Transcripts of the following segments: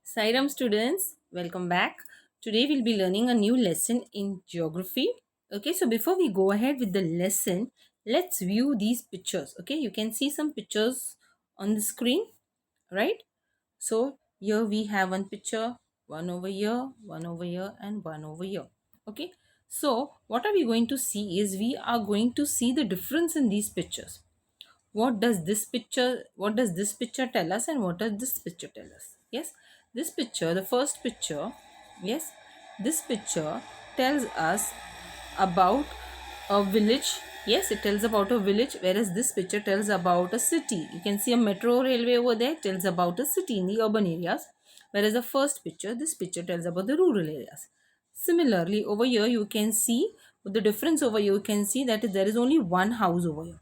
Sairam students, welcome back. Today we'll be learning a new lesson in geography. Okay, so before we go ahead with the lesson, let's view these pictures. Okay, you can see some pictures on the screen, right? So here we have one picture, one over here, and one over here. Okay, so what are we going to see is we are going to see the difference in these pictures. What does this picture tell us, and what does this picture tell us? Yes, this picture, the first picture, yes, this picture tells us about a village. Yes, it tells about a village, whereas this picture tells about a city. You can see a metro railway over there, tells about a city in the urban areas, whereas the first picture, this picture tells about the rural areas. Similarly, over here you can see the difference. Over here you can see that there is only one house over here.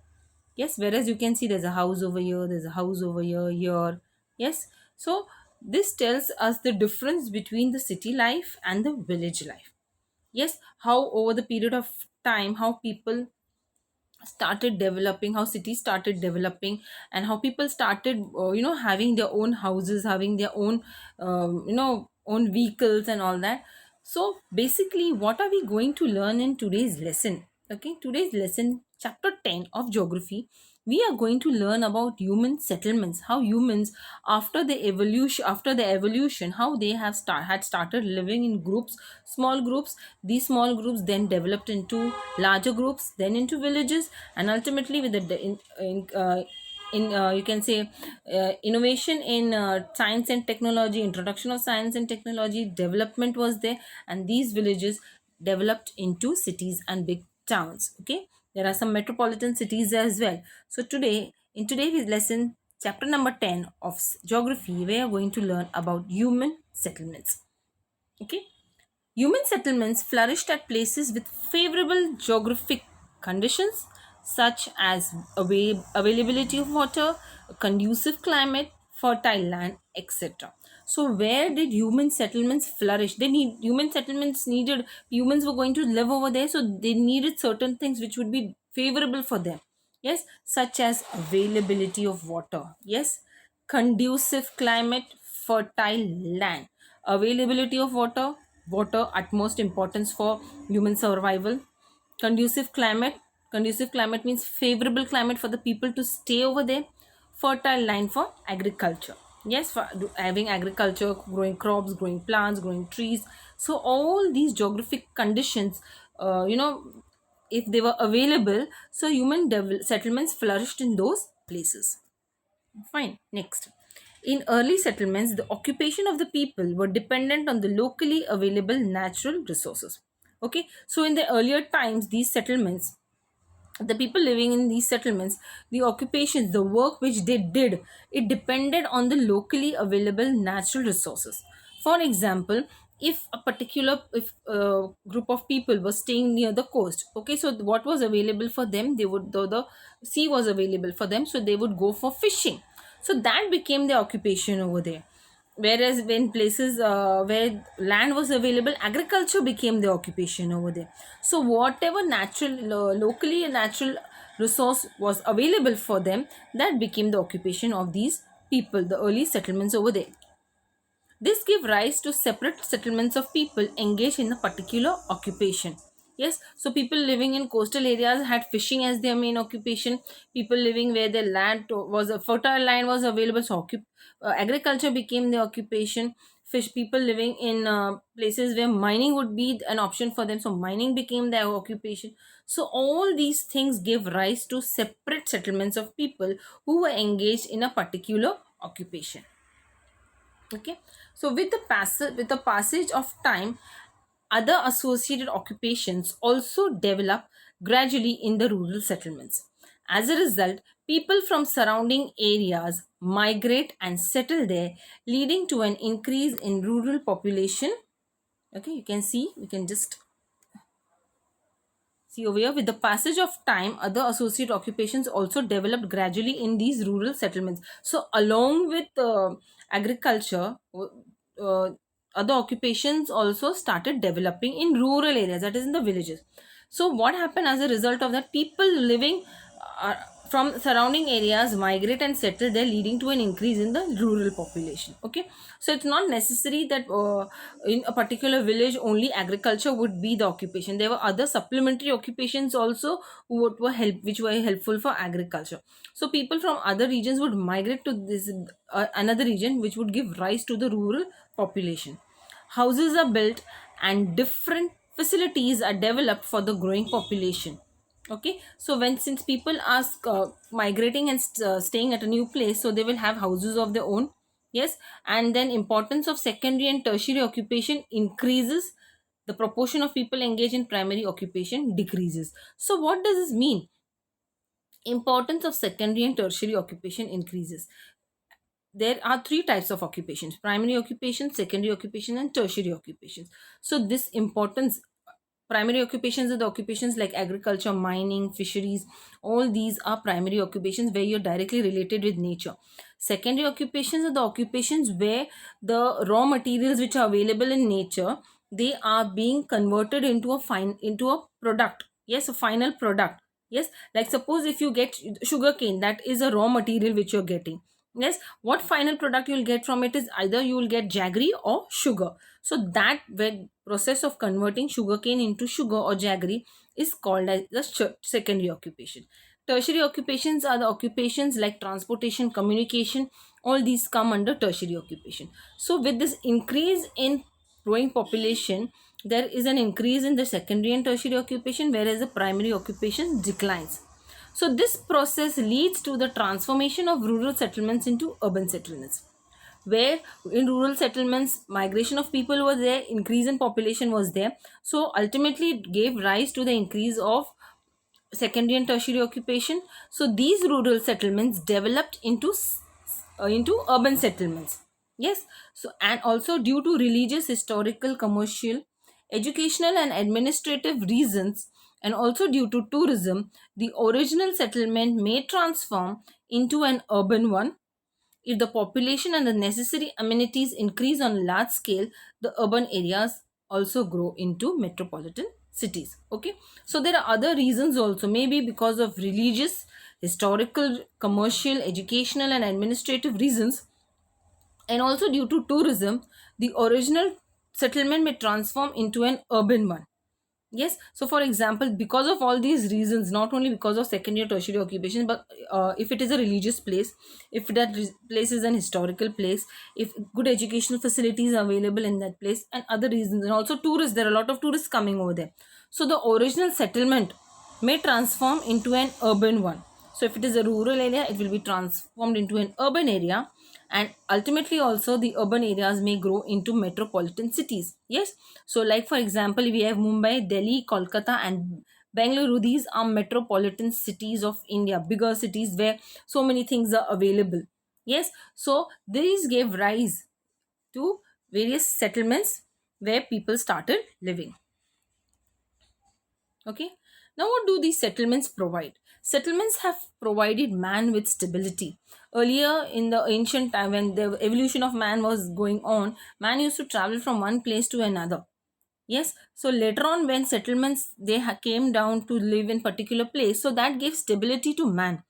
Yes, whereas you can see there's a house over here, there's a house over here. Yes, so this tells us the difference between the city life and the village life. Yes, how over the period of time, how people started developing, how cities started developing, and how people started having their own houses, having their own own vehicles and all that. So basically, what are we going to learn in today's lesson? Okay, today's lesson, chapter 10 of geography, we are going to learn about human settlements, how humans, after the evolution, how they had started living in groups, small groups. These small groups then developed into larger groups, then into villages, and ultimately with you can say innovation in science and technology, introduction of science and technology, development was there, and these villages developed into cities and big towns. Okay, there are some metropolitan cities as well. So today, in today's lesson, chapter number 10 of geography, we are going to learn about human settlements. Okay, human settlements flourished at places with favorable geographic conditions such as availability of water, a conducive climate, fertile land, etc. So where did human settlements flourish? Humans were going to live over there, so they needed certain things which would be favorable for them. Yes, such as availability of water. Yes, conducive climate, fertile land, availability of water utmost importance for human survival. Conducive climate means favorable climate for the people to stay over there. Fertile land for agriculture. Yes, for having agriculture, growing crops, growing plants, growing trees. So all these geographic conditions, if they were available, so settlements flourished in those places. Fine. Next. In early settlements, the occupation of the people were dependent on the locally available natural resources. Okay, so in the earlier times, these settlements, the people living in these settlements, the occupations, the work which they did, it depended on the locally available natural resources. For example, if a group of people was staying near the coast, okay, so what was available for them, they would, though the sea was available for them, so they would go for fishing. So that became their occupation over there. Whereas when places where land was available, agriculture became the occupation over there. So whatever locally a natural resource was available for them, that became the occupation of these people, the early settlements over there. This gave rise to separate settlements of people engaged in a particular occupation. Yes, so people living in coastal areas had fishing as their main occupation. People living where the land was a fertile land was available, so agriculture became the occupation. Fish people living in places where mining would be an option for them, so mining became their occupation. So all these things gave rise to separate settlements of people who were engaged in a particular occupation. Okay, so with the passage of time, other associated occupations also develop gradually in the rural settlements. As a result, people from surrounding areas migrate and settle there, leading to an increase in rural population. Okay, you can see, we can just see over here, with the passage of time, other associate occupations also developed gradually in these rural settlements. So, along with agriculture, other occupations also started developing in rural areas, that is, in the villages. So, what happened as a result of that? People living from surrounding areas migrate and settle there, leading to an increase in the rural population. Okay, so it's not necessary that in a particular village only agriculture would be the occupation. There were other supplementary occupations also which were helpful for agriculture. So people from other regions would migrate to this another region, which would give rise to the rural population. Houses are built and different facilities are developed for the growing population. Okay, so when since people are migrating and staying at a new place, so they will have houses of their own. Yes, and then importance of secondary and tertiary occupation increases, the proportion of people engaged in primary occupation decreases. So what does this mean? Importance of secondary and tertiary occupation increases. There are three types of occupations: primary occupation, secondary occupation, and tertiary occupations. So this importance, primary occupations are the occupations like agriculture, mining, fisheries. All these are primary occupations where you're directly related with nature. Secondary occupations are the occupations where the raw materials which are available in nature, they are being converted into a product. Yes, a final product. Yes, like suppose if you get sugar cane, that is a raw material which you're getting. Yes, what final product you'll get from it is either you will get jaggery or sugar. So that when process of converting sugarcane into sugar or jaggery is called as the secondary occupation. Tertiary occupations are the occupations like transportation, communication. All these come under tertiary occupation. So with this increase in growing population, there is an increase in the secondary and tertiary occupation, whereas the primary occupation declines. So this process leads to the transformation of rural settlements into urban settlements, where in rural settlements migration of people was there, increase in population was there. So ultimately it gave rise to the increase of secondary and tertiary occupation. So these rural settlements developed into urban settlements. Yes, so and also due to religious, historical, commercial, educational and administrative reasons, and also due to tourism, the original settlement may transform into an urban one. If the population and the necessary amenities increase on a large scale, the urban areas also grow into metropolitan cities. Okay, so there are other reasons also, maybe because of religious, historical, commercial, educational, and administrative reasons, and also due to tourism, the original settlement may transform into an urban one. Yes, so for example, because of all these reasons, not only because of secondary or tertiary occupation, but if it is a religious place, if that place is an historical place, if good educational facilities are available in that place, and other reasons, and also tourists, there are a lot of tourists coming over there. So the original settlement may transform into an urban one. So if it is a rural area, it will be transformed into an urban area, and ultimately also the urban areas may grow into metropolitan cities. Yes, so like for example, we have Mumbai, Delhi, Kolkata, and Bengaluru. These are metropolitan cities of India, bigger cities where so many things are available. Yes, so these gave rise to various settlements where people started living. Okay, now what do these settlements provide? Settlements have provided man with stability. Earlier in the ancient time, when the evolution of man was going on, man used to travel from one place to another. Yes, so later on when settlements they came down to live in particular place, so that gave stability to man.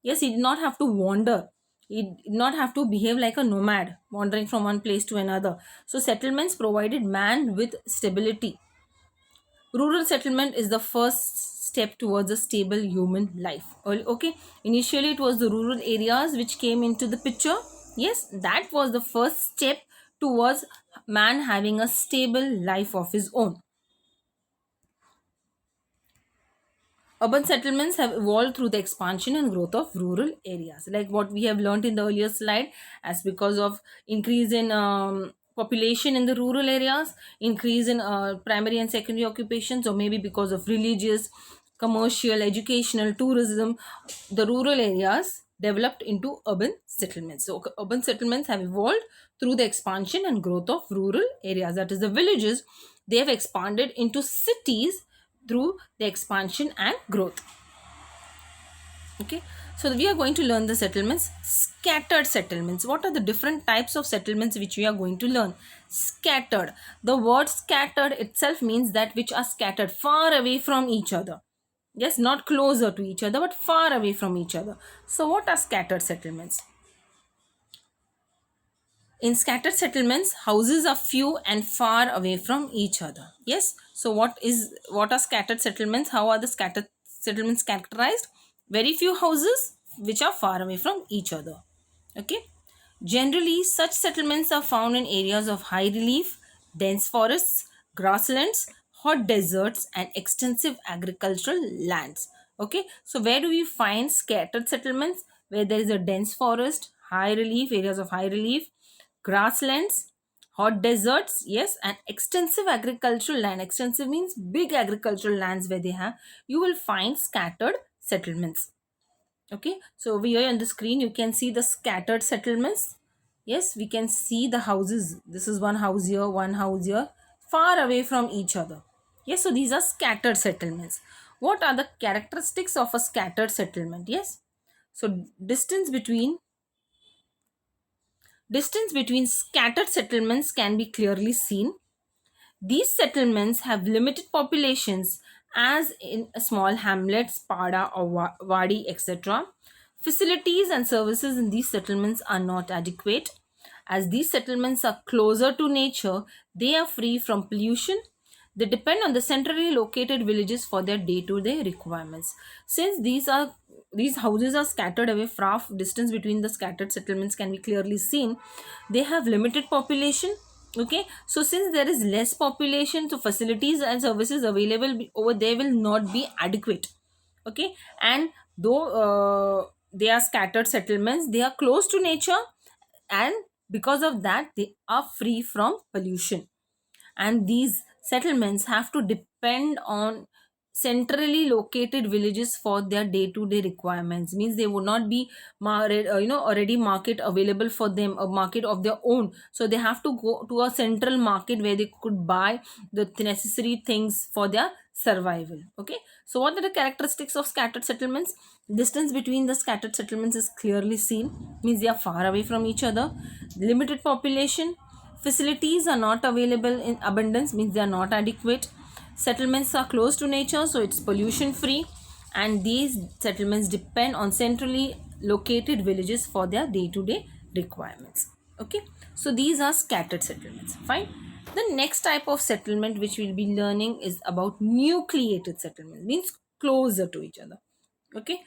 Yes, he did not have to wander, he did not have to behave like a nomad wandering from one place to another. So settlements provided man with stability. Rural settlement is the first step towards a stable human life. Okay, initially it was the rural areas which came into the picture. Yes, that was the first step towards man having a stable life of his own. Urban settlements have evolved through the expansion and growth of rural areas, like what we have learned in the earlier slide, as because of increase in population in the rural areas, increase in primary and secondary occupations, or maybe because of religious, commercial, educational, tourism, the rural areas developed into urban settlements. So urban settlements have evolved through the expansion and growth of rural areas, that is the villages. They have expanded into cities through the expansion and growth. Okay, so we are going to learn the settlements. Scattered settlements, what are the different types of settlements which we are going to learn? Scattered, the word scattered itself means that which are scattered far away from each other. Yes, not closer to each other, but far away from each other. So what are scattered settlements? In scattered settlements, houses are few and far away from each other. Yes. So what are scattered settlements? How are the scattered settlements characterized? Very few houses which are far away from each other. Okay. Generally, such settlements are found in areas of high relief, dense forests, grasslands, hot deserts, and extensive agricultural lands. Okay, so where do we find scattered settlements? Where there is a dense forest, high relief, areas of high relief, grasslands, hot deserts, yes, and extensive agricultural land. Extensive means big agricultural lands where they have, you will find scattered settlements. Okay, so over here on the screen you can see the scattered settlements. Yes, we can see the houses. This is one house here, far away from each other. Yes, so these are scattered settlements. What are the characteristics of a scattered settlement? Yes, so distance between scattered settlements can be clearly seen. These settlements have limited populations, as in small hamlets, pada or wadi, etc. Facilities and services in these settlements are not adequate. As these settlements are closer to nature, they are free from pollution. They depend on the centrally located villages for their day-to-day requirements. Since these houses are scattered away, far distance between the scattered settlements can be clearly seen. They have limited population. Okay, so since there is less population, so facilities and services available over there will not be adequate. Okay, and though they are scattered settlements, they are close to nature, and because of that they are free from pollution. And these settlements have to depend on centrally located villages for their day-to-day requirements. Means they would not be already market available for them, a market of their own, so they have to go to a central market where they could buy the necessary things for their survival. Okay, so what are the characteristics of scattered settlements? Distance between the scattered settlements is clearly seen, means they are far away from each other. Limited population. Facilities are not available in abundance, means they are not adequate. Settlements are close to nature, so it's pollution free. And these settlements depend on centrally located villages for their day-to-day requirements. Okay, so these are scattered settlements. Fine. The next type of settlement which we'll be learning is about nucleated settlement, means closer to each other. Okay,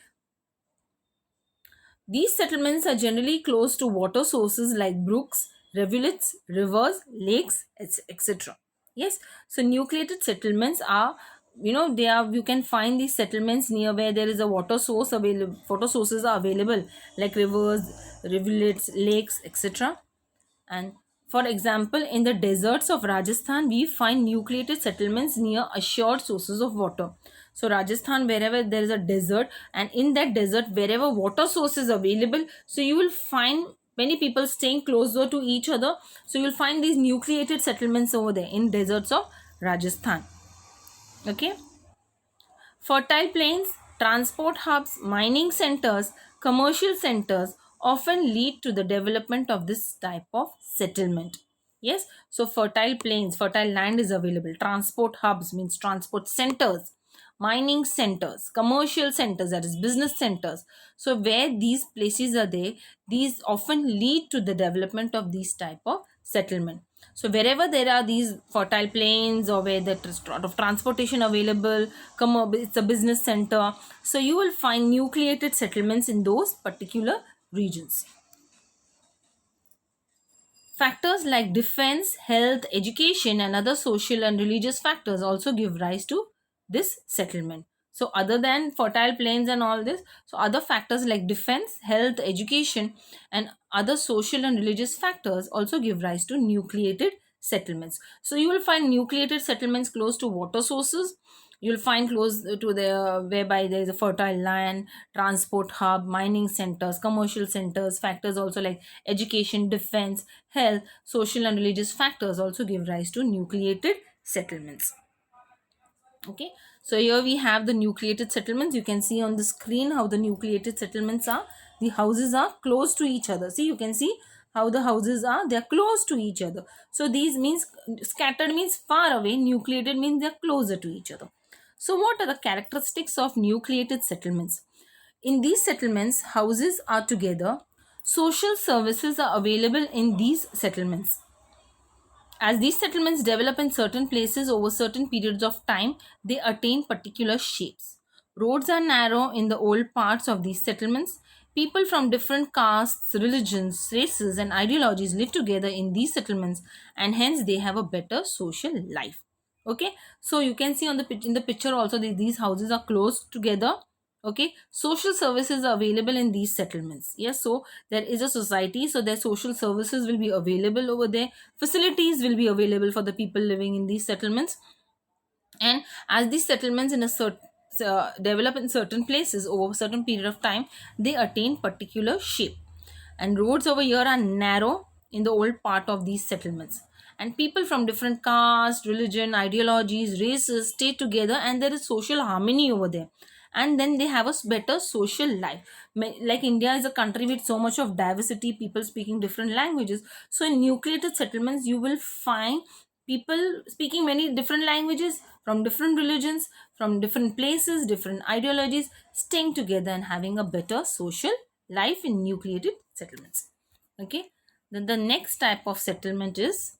these settlements are generally close to water sources like brooks, rivulets, rivers, lakes, etc. Yes, so nucleated settlements are, you can find these settlements near where there is a water source available. Water sources are available like rivers, rivulets, lakes, etc. And for example, in the deserts of Rajasthan, we find nucleated settlements near assured sources of water. So Rajasthan, wherever there is a desert, and in that desert, wherever water source is available, so you will find many people staying closer to each other. So you'll find these nucleated settlements over there in deserts of Rajasthan. Okay. Fertile plains, transport hubs, mining centers, commercial centers often lead to the development of this type of settlement. Yes, so fertile plains, fertile land is available. Transport hubs means transport centers, mining centers, commercial centers, that is business centers. So where these places are there, these often lead to the development of these type of settlement. So wherever there are these fertile plains or where there is lot of transportation available, it's a business center, so you will find nucleated settlements in those particular regions. Factors like defense, health, education, and other social and religious factors also give rise to this settlement. So, other than fertile plains and all this, so other factors like defense, health, education, and other social and religious factors also give rise to nucleated settlements. So, you will find nucleated settlements close to water sources. You'll find close to the whereby there is a fertile land, transport hub, mining centers, commercial centers. Factors also like education, defense, health, social and religious factors also give rise to nucleated settlements. Okay, so here we have the nucleated settlements. You can see on the screen how the nucleated settlements are. The houses are close to each other. See, you can see how the houses are, they are close to each other. So these means scattered means far away, nucleated means they are closer to each other. So what are the characteristics of nucleated settlements? In these settlements, houses are together. Social services are available in these settlements. As these settlements develop in certain places over certain periods of time, they attain particular shapes. Roads are narrow in the old parts of these settlements. People from different castes, religions, races, and ideologies live together in these settlements, and hence they have a better social life. Okay, so you can see on the in the picture also these houses are close together. Okay, social services are available in these settlements. Yes, so there is a society, so their social services will be available over there, facilities will be available for the people living in these settlements. And as these settlements in a certain develop in certain places over a certain period of time, they attain particular shape. And roads over here are narrow in the old part of these settlements, and people from different castes, religion, ideologies, races stay together, and there is social harmony over there. And then they have a better social life. Like India is a country with so much of diversity, people speaking different languages. So in nucleated settlements you will find people speaking many different languages, from different religions, from different places, different ideologies, staying together and having a better social life in nucleated settlements. Okay, then the next type of settlement is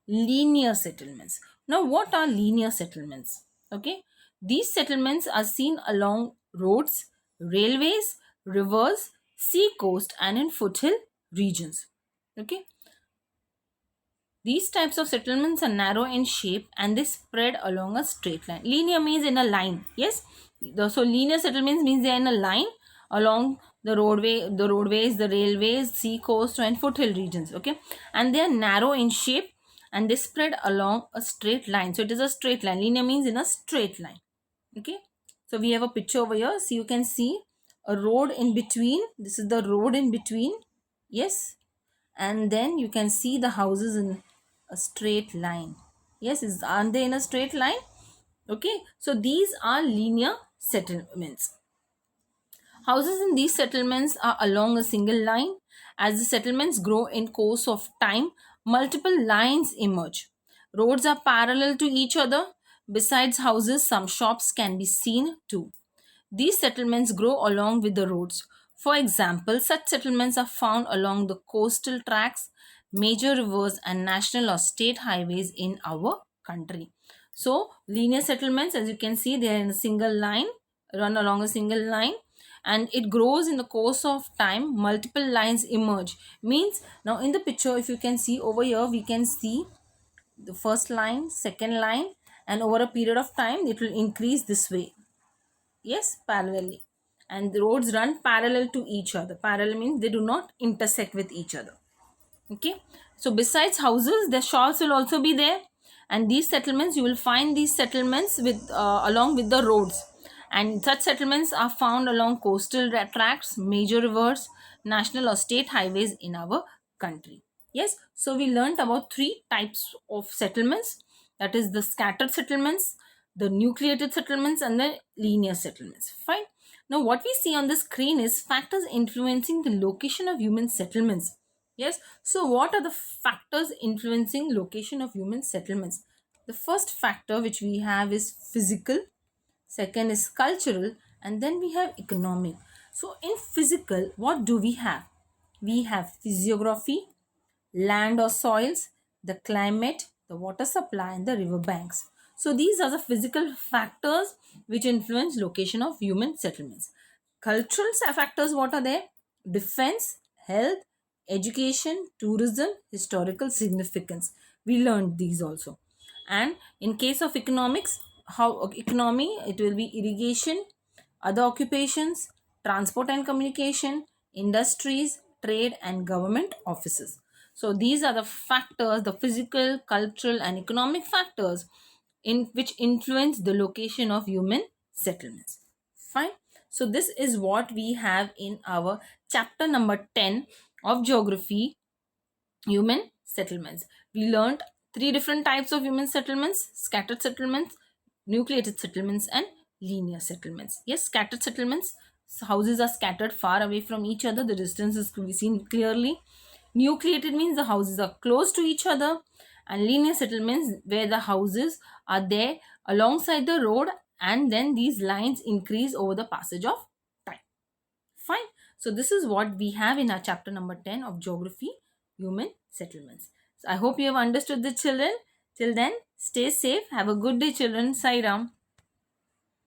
linear settlements. Now what are linear settlements? Okay, these settlements are seen along roads, railways, rivers, sea coast, and in foothill regions. Okay, these types of settlements are narrow in shape and they spread along a straight line. Linear means in a line. Yes. So linear settlements means they are in a line along the roadways, the railways, sea coast, and foothill regions. Okay. And they are narrow in shape and they spread along a straight line. So it is a straight line. Linear means in a straight line. Okay. So we have a picture over here. So you can see a road in between. This is the road in between. Yes, and then you can see the houses in a straight line. Yes, aren't they in a straight line? Okay, so these are linear settlements. Houses in these settlements are along a single line. As the settlements grow in course of time, multiple lines emerge. Roads are parallel to each other. Besides houses, some shops can be seen too. These settlements grow along with the roads. For example, such settlements are found along the coastal tracks, major rivers, and national or state highways in our country. So, linear settlements, as you can see, they are in a single line, run along a single line, and it grows in the course of time. Multiple lines emerge. Means, now in the picture, if you can see over here, we can see the first line, second line, and over a period of time, it will increase this way. Yes, parallelly. And the roads run parallel to each other. Parallel means they do not intersect with each other. Okay. So besides houses, the shops will also be there. And these settlements, you will find these settlements with along with the roads. And such settlements are found along coastal tracts, major rivers, national or state highways in our country. Yes. So we learnt about three types of settlements. That is the scattered settlements, the nucleated settlements, and the linear settlements. Fine. Now what we see on the screen is factors influencing the location of human settlements. Yes. So what are the factors influencing location of human settlements? The first factor which we have is physical, second is cultural, and then we have economic. So in physical, what do we have? We have physiography, land or soils, the climate, the water supply, and the river banks. So these are the physical factors which influence location of human settlements. Cultural factors, what are there? Defense, health, education, tourism, historical significance. We learned these also. And in case of economics, how economy, it will be irrigation, other occupations, transport and communication, industries, trade, and government offices. So these are the factors, the physical, cultural, and economic factors in which influence the location of human settlements. Fine. So this is what we have in our chapter number 10 of geography, human settlements. We learned three different types of human settlements: scattered settlements, nucleated settlements, and linear settlements. Yes, scattered settlements, houses are scattered far away from each other, the distances can be seen clearly. Nucleated means the houses are close to each other, and linear settlements where the houses are there alongside the road and then these lines increase over the passage of time. Fine. So this is what we have in our chapter number 10 of geography, human settlements. So I hope you have understood the children. Till then, stay safe. Have a good day, children. Sai Ram.